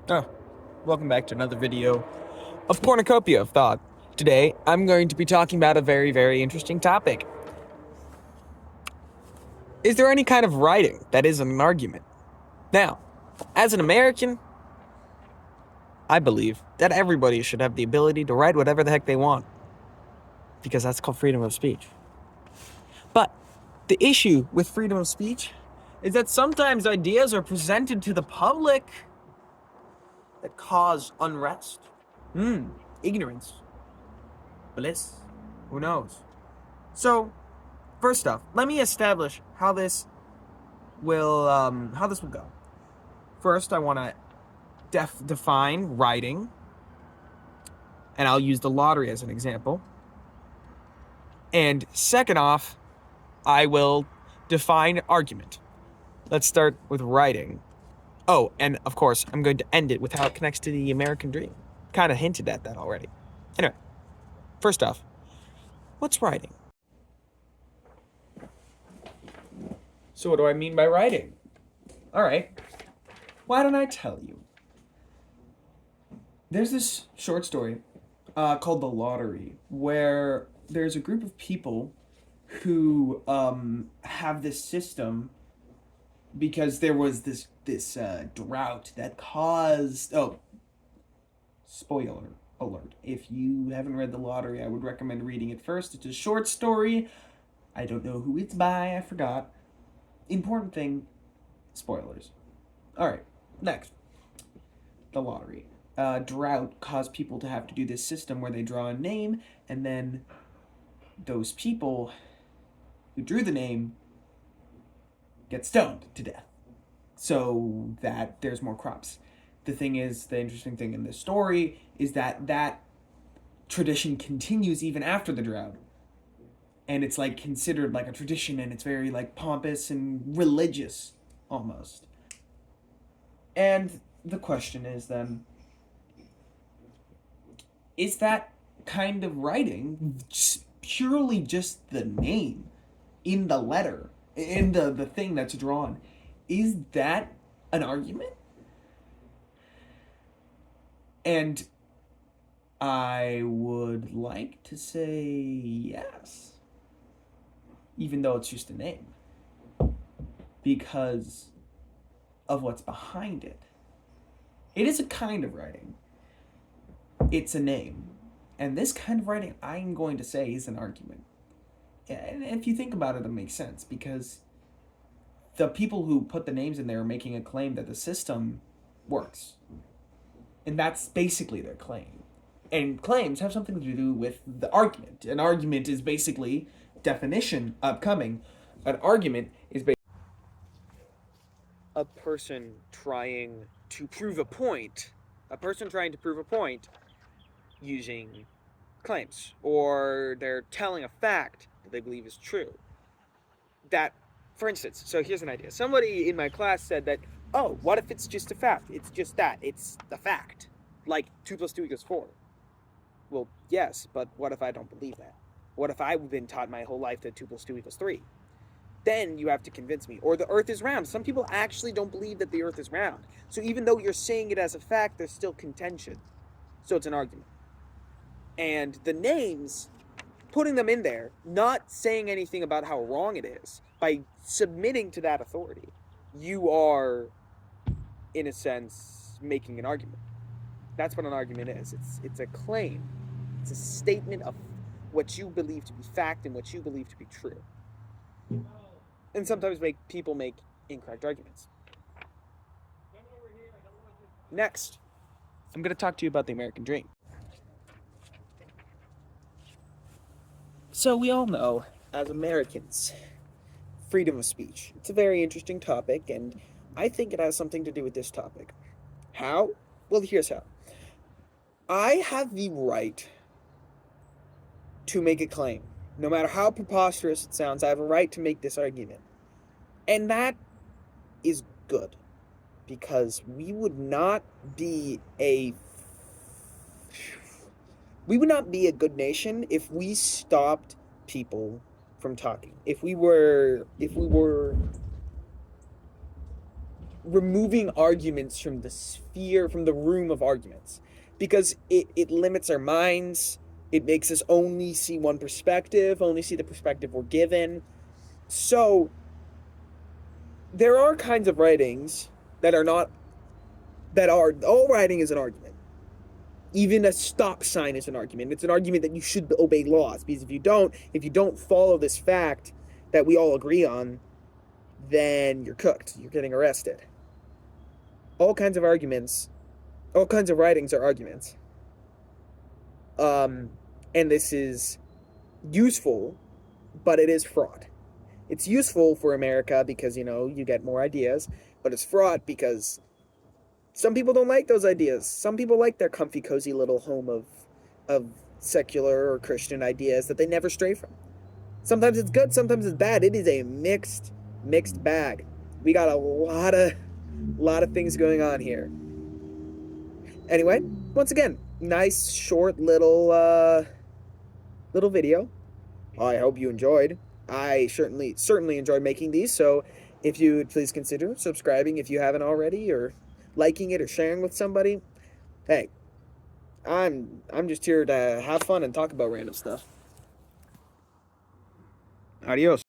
Oh, welcome back to another video of Cornucopia of Thought. Today, I'm going to be talking about a very, very interesting topic. Is there any kind of writing that isn't an argument? Now, as an American, I believe that everybody should have the ability to write whatever the heck they want, because that's called freedom of speech. But the issue with freedom of speech is that sometimes ideas are presented to the public that cause unrest, ignorance, bliss, who knows? So, first off, let me establish how this will go. First, I want to define writing, and I'll use the lottery as an example. And second off, I will define argument. Let's start with writing. Oh, and of course, I'm going to end it with how it connects to the American dream. Kind of hinted at that already. Anyway, first off, what's writing? So what do I mean by writing? All right, why don't I tell you? There's this short story called The Lottery, where there's a group of people who have this system because there was this drought that caused. Oh, spoiler alert! If you haven't read The Lottery, I would recommend reading it first. It's a short story. I don't know who it's by. I forgot. Important thing: spoilers. All right, next. The Lottery. Drought caused people to have to do this system where they draw a name, and then those people who drew the name get stoned to death so that there's more crops. The thing is, the interesting thing in this story is that that tradition continues even after the drought. And it's like considered like a tradition, and it's very like pompous and religious almost. And the question is then, is that kind of writing purely just the name in the letter, in the thing that's drawn? Is that an argument? And I would like to say yes, even though it's just a name, because of what's behind it. It is a kind of writing. It's a name. And this kind of writing, I'm going to say, is an argument. And if you think about it, it makes sense, because the people who put the names in there are making a claim that the system works. And that's basically their claim. And claims have something to do with the argument. An argument is basically, definition upcoming, an argument is basically a person trying to prove a point. A person trying to prove a point using claims, or they're telling a fact that they believe is true. That, for instance, so here's an idea. Somebody in my class said that, oh, what if it's just a fact? It's just that. It's the fact. Like 2 plus 2 equals 4. Well, yes, but what if I don't believe that? What if I've been taught my whole life that 2 plus 2 equals 3? Then you have to convince me. Or the earth is round. Some people actually don't believe that the earth is round. So even though you're saying it as a fact, there's still contention. So it's an argument. And the names, putting them in there, not saying anything about how wrong it is, by submitting to that authority, you are, in a sense, making an argument. That's what an argument is. It's a claim. It's a statement of what you believe to be fact and what you believe to be true. And sometimes people make incorrect arguments. Next, I'm going to talk to you about the American dream. So we all know, as Americans, freedom of speech. It's a very interesting topic, and I think it has something to do with this topic. How? Well, here's how. I have the right to make a claim. No matter how preposterous it sounds, I have a right to make this argument. And that is good, because we would not be a good nation if we stopped people from talking. If we removing arguments from the sphere, from the room of arguments, because it limits our minds. It makes us only see one perspective, only see the perspective we're given. So there are kinds of writings that are not, that are, all writing is an argument. Even a stop sign is an argument. It's an argument that you should obey laws, because if you don't follow this fact that we all agree on, then you're cooked. You're getting arrested. All kinds of arguments, all kinds of writings are arguments. And this is useful, but it is fraught. It's useful for America because, you get more ideas, but it's fraught because some people don't like those ideas. Some people like their comfy, cozy little home of secular or Christian ideas that they never stray from. Sometimes it's good, sometimes it's bad. It is a mixed bag. We got a lot of things going on here. Anyway, once again, nice short little video. I hope you enjoyed. I certainly enjoyed making these, so if you would please consider subscribing if you haven't already, or liking it or sharing with somebody. Hey, I'm just here to have fun and talk about random stuff. Adios.